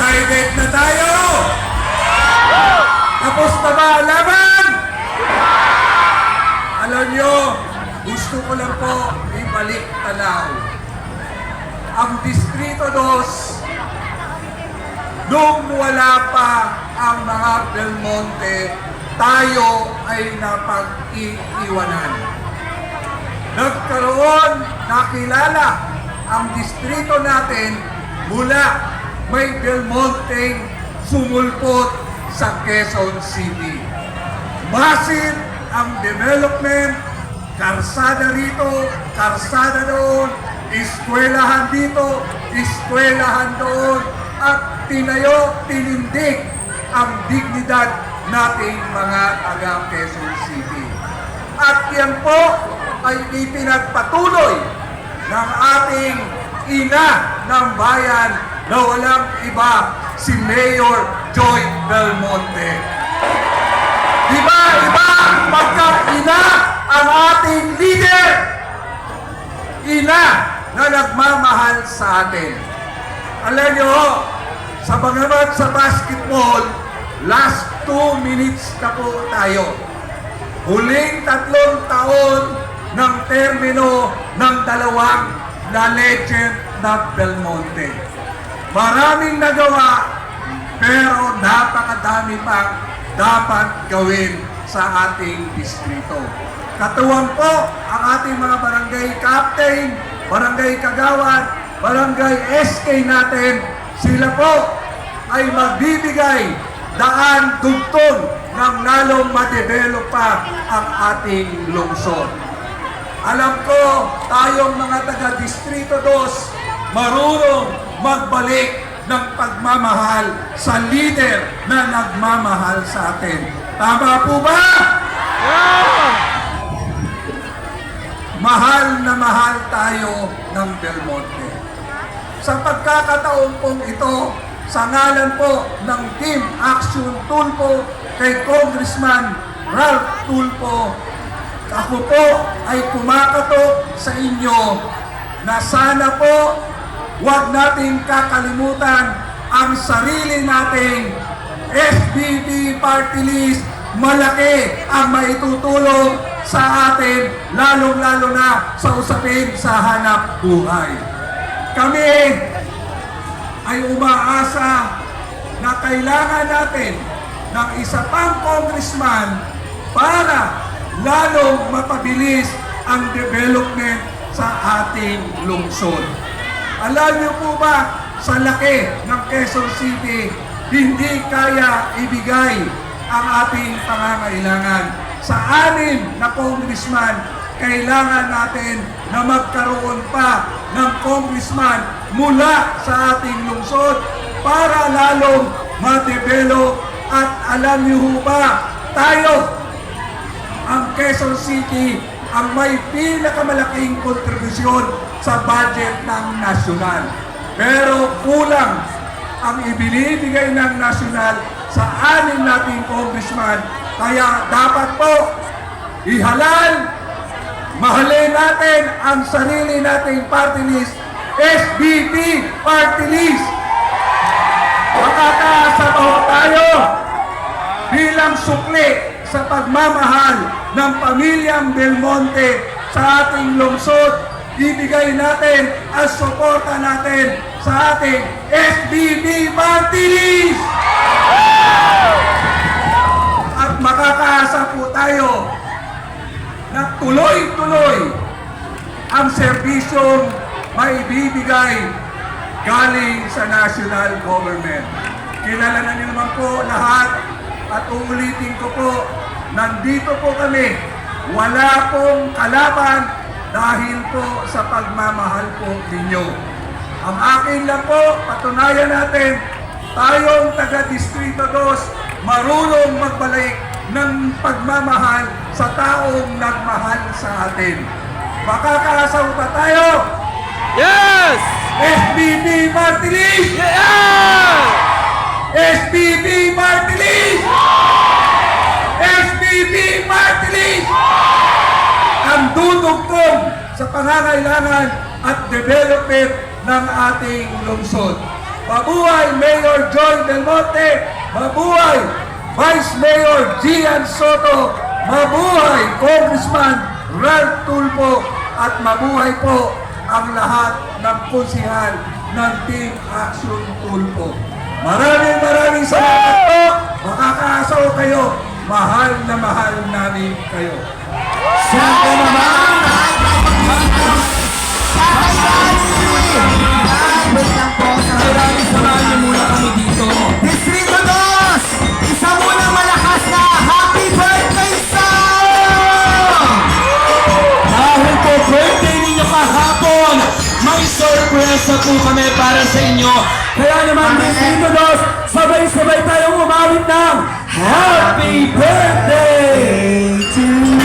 Excited na tayo! Tapos na ba ang laban? Alam nyo, gusto ko lang po ibalik tanaw. Ang Distrito 2, nung wala pa ang mga Belmonte, tayo ay napag-iiwanan. Nagkaroon, nakilala ang distrito natin mula may Belmonte sumulpot sa Quezon City. Massive ang development, karsada rito, karsada doon, eskwelahan dito, eskwelahan doon, at tinayo, tinindig ang dignidad nating mga taga Quezon City. At yan po ay ipinagpatuloy ng ating ina ng bayan na walang iba, si Mayor Joy Belmonte. Iba pagka-ina ang ating leader, ina na nagmamahal sa atin. Alam nyo, sa bagamat sa basketball, last 2 minutes na po tayo. Huling 3 taon ng termino ng dalawang na legend na Belmonte. Maraming nagawa, pero napakadami pang dapat gawin sa ating distrito. Katuwang po ang ating mga barangay captain, barangay kagawad, barangay SK natin. Sila po ay magbibigay daan tugtong ng lalong ma-develop pa ang ating lungsod. Alam ko, tayong mga taga-Distrito 2, marunong magbalik ng pagmamahal sa leader na nagmamahal sa atin. Tama po ba? Mahal na mahal tayo ng Belmonte. Sa pagkakataon pong ito, sa ngalan po ng Team Action Tulpo kay Congressman Ralph Tulpo, ako po ay kumakatok sa inyo na sana po huwag nating kakalimutan ang sarili nating SBB Party List. Malaki ang maitutulong sa atin, lalong-lalo na sa usapin sa hanap buhay. Kami ay umaasa na kailangan natin ng isa pang congressman para lalong mapabilis ang development sa ating lungsod. Alam niyo po ba, sa laki ng Quezon City, hindi kaya ibigay ang ating pangangailangan. Sa 6 na congressman, kailangan natin na magkaroon pa ng congressman mula sa ating lungsod para lalong ma-develop. At alam niyo ba, tayo, ang Quezon City, ang may pinakamalaking kontribusyon sa budget ng nasyonal. Pero kulang ang ibinibigay ng nasyonal sa 6 nating congressman. Kaya dapat po ihalal, mahalin natin ang sarili nating party list, SBB Party List. Makakaasa po tayo bilang sukli sa pagmamahal ng pamilyang Belmonte sa ating lungsod. Ibigay natin ang suporta natin sa ating SBB Party List. At makakaasa po tayo na tuloy-tuloy ang serbisyong maibibigay galing sa national government. Kilala na niyo naman po lahat at uulitin ko po, nandito po kami, wala pong kalaban dahil po sa pagmamahal po ninyo. Ang akin lang po, patunayan natin, tayong taga-Distrito 2, marunong magbalik ng pagmamahal sa taong nagmahal sa atin. Makakaasa ba tayo? Yes! SBB Party List! Yeah! SBB Party List! SBB Party List! Ang dudugtong sa pangangailangan at development ng ating lungsod. Mabuhay Mayor Joy Del Monte! Mabuhay Vice Mayor Gian Soto! Mabuhay Congressman Ralph Tulfo! At mabuhay po ang lahat ng konsihal ng Team Action Tulfo. Maraming salamat po! Makakaasa ko kayo! Mahal na mahal namin kayo! Siyempre naman, wait lang po. Samahan niyo muna kami dito. Distrito 2, isa muna malakas na happy birthday song! Dahil po birthday ninyo kahapon, may sorpresa po kami para sa inyo. Kaya naman Distrito 2, sabay-sabay tayong umawit ng Happy Birthday to you!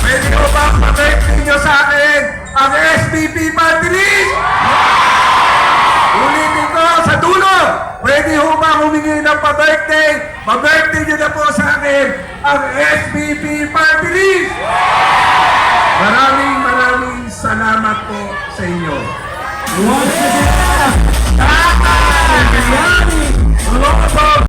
Pwede ko ba pa-birthday nyo sa akin ang SPP Party List? Ulitin ko sa dulo. Pwede ho ba humingi ng pa-birthday? Pa-birthday nyo na po sa akin ang SPP Party List. Maraming salamat po sa inyo. Once again,